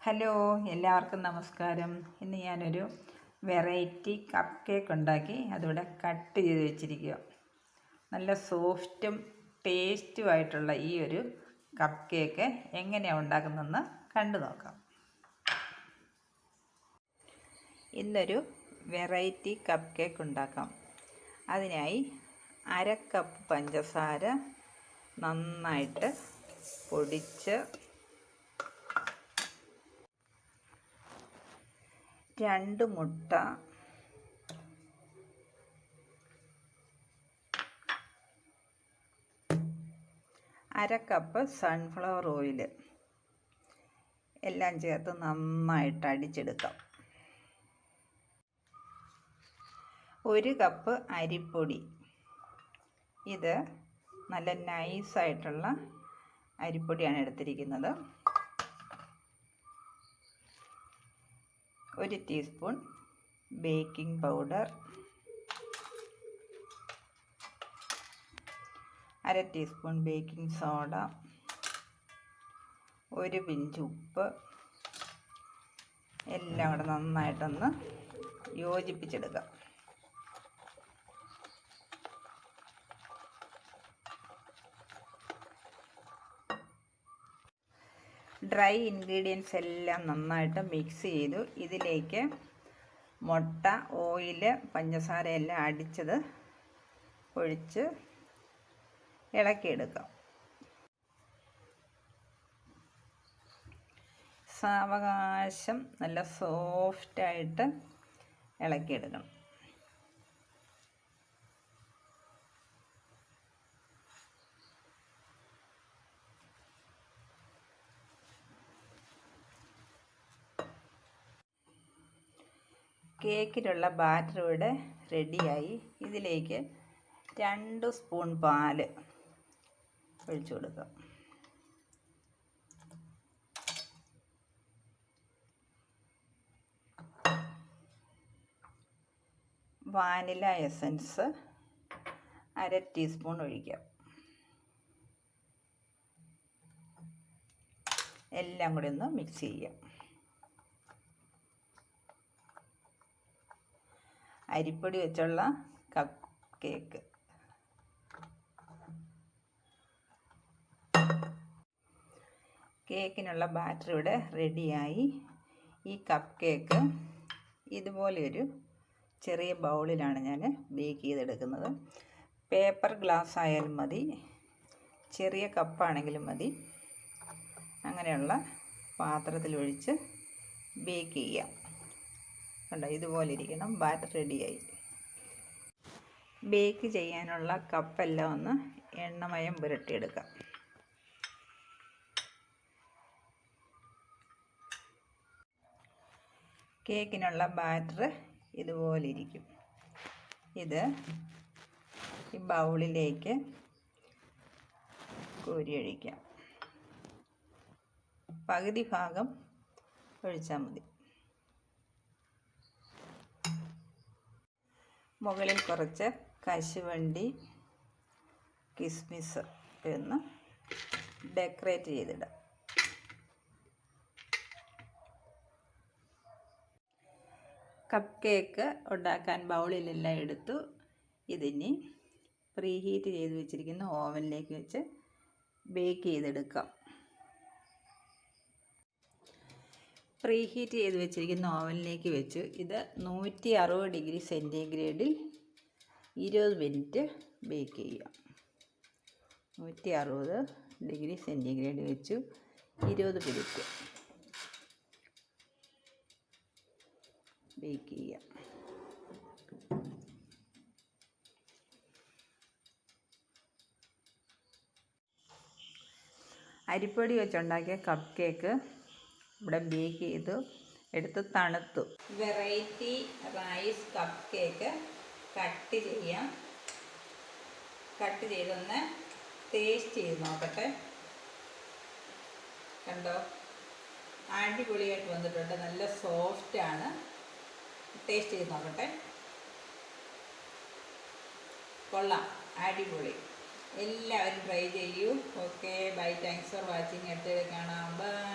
Hello, എല്ലാവർക്കും നമസ്കാരം. ഇന്ന് ഞാനൊരു വെറൈറ്റി കപ്പ് കേക്ക് ഉണ്ടാക്കി അതിവിടെ കട്ട് ചെയ്ത് വെച്ചിരിക്കുക. നല്ല സോഫ്റ്റും ടേസ്റ്റുമായിട്ടുള്ള ഈ ഒരു കപ്പ് കേക്ക് എങ്ങനെയാണ് ഉണ്ടാക്കുന്നതെന്ന് കണ്ടു നോക്കാം. ഇന്നൊരു വെറൈറ്റി കപ്പ് കേക്ക് ഉണ്ടാക്കാം. അതിനായി 1/2 കപ്പ് പഞ്ചസാര നന്നായിട്ട് പൊടിച്ച് 2 മുട്ട, 1/2 കപ്പ് സൺഫ്ലവർ ഓയിൽ എല്ലാം ചേർത്ത് നന്നായിട്ട് അടിച്ചെടുക്കാം. 1 കപ്പ് അരിപ്പൊടി. ഇത് നല്ല നൈസായിട്ടുള്ള അരിപ്പൊടിയാണ് എടുത്തിരിക്കുന്നത്. 1 teaspoon baking powder, 1/2 teaspoon baking soda, 1 pinch ഉപ്പ്, എല്ലാം കൂടെ നന്നായിട്ടൊന്ന് യോജിപ്പിച്ചെടുക്കാം. ഡ്രൈ ഇൻഗ്രീഡിയൻസ് എല്ലാം നന്നായിട്ട് മിക്സ് ചെയ്തു. ഇതിലേക്ക് മുട്ട, ഓയിൽ, പഞ്ചസാര എല്ലാം അടിച്ചത് ഒഴിച്ച് ഇളക്കിയെടുക്കാം. സാവകാശം നല്ല സോഫ്റ്റായിട്ട് ഇളക്കിയെടുക്കണം. കേക്കിലുള്ള ബാറ്റർ ഇവിടെ റെഡിയായി. ഇതിലേക്ക് 2 സ്പൂൺ പാല് ഒഴിച്ചു കൊടുക്കാം. വാനില എസൻസ് 1/2 ടീസ്പൂൺ ഒഴിക്കാം. എല്ലാം കൂടി ഒന്ന് മിക്സ് ചെയ്യാം. അരിപ്പൊടി വെച്ചുള്ള കപ്പ് കേക്ക്. കേക്കിനുള്ള ബാറ്റർ ഇവിടെ റെഡിയായി. ഈ കപ്പ് കേക്ക് ഇതുപോലെയൊരു ചെറിയ ബൗളിലാണ് ഞാൻ ബേക്ക് ചെയ്തെടുക്കുന്നത്. പേപ്പർ ഗ്ലാസ് ആയാലും മതി, ചെറിയ കപ്പാണെങ്കിലും മതി. അങ്ങനെയുള്ള പാത്രത്തിലൊഴിച്ച് ബേക്ക് ചെയ്യാം. കണ്ടോ, ഇതുപോലെ ഇരിക്കണം. ബാറ്റർ റെഡിയായി. ബേക്ക് ചെയ്യാനുള്ള കപ്പെല്ലാം ഒന്ന് എണ്ണമയം പുരട്ടിയെടുക്കാം. കേക്കിനുള്ള ബാറ്റർ ഇതുപോലെ ഇരിക്കും. ഇത് ഈ ബൗളിലേക്ക് കോരിയൊഴിക്കാം. പകുതി ഭാഗം ഒഴിച്ചാൽ മതി. മുകളിൽ കുറച്ച് കശുവണ്ടി, കിസ്മിസ് എന്ന് ഡെക്കറേറ്റ് ചെയ്തിടാം. കപ്പ് കേക്ക് ഉണ്ടാക്കാൻ ബൗളിലെല്ലാം എടുത്തു. ഇതിനി പ്രീഹീറ്റ് ചെയ്ത് വെച്ചിരിക്കുന്ന ഓവനിലേക്ക് വെച്ച് ബേക്ക് ചെയ്തെടുക്കാം. പ്രീഹീറ്റ് ചെയ്ത് വെച്ചിരിക്കുന്ന ഓവനിലേക്ക് വെച്ച് ഇത് 160 ഡിഗ്രി സെൻറ്റിഗ്രേഡിൽ 20 മിനിറ്റ് ബേക്ക് ചെയ്യാം. 160 ഡിഗ്രി സെൻറ്റിഗ്രേഡ് വെച്ചു 20 മിനിറ്റ് ബേക്ക് ചെയ്യാം. അരിപ്പൊടി വെച്ചുണ്ടാക്കിയ കപ്പ് കേക്ക് ഇവിടെ ബേക്ക് ചെയ്തു എടുത്ത് തണുത്തു. Variety rice cup cake cut ചെയ്യാം. കട്ട് ചെയ്തൊന്ന് ടേസ്റ്റ് ചെയ്ത് നോക്കട്ടെ. കണ്ടോ, അടിപൊളിയായിട്ട് വന്നിട്ടുണ്ട്. നല്ല സോഫ്റ്റാണ്. ടേസ്റ്റ് ചെയ്ത് നോക്കട്ടെ. കൊള്ളാം, അടിപൊളി. എല്ലാവരും ട്രൈ ചെയ്യൂ. Okay, bye. Thanks for watching. അടുത്തത് കാണാം. ബൈ.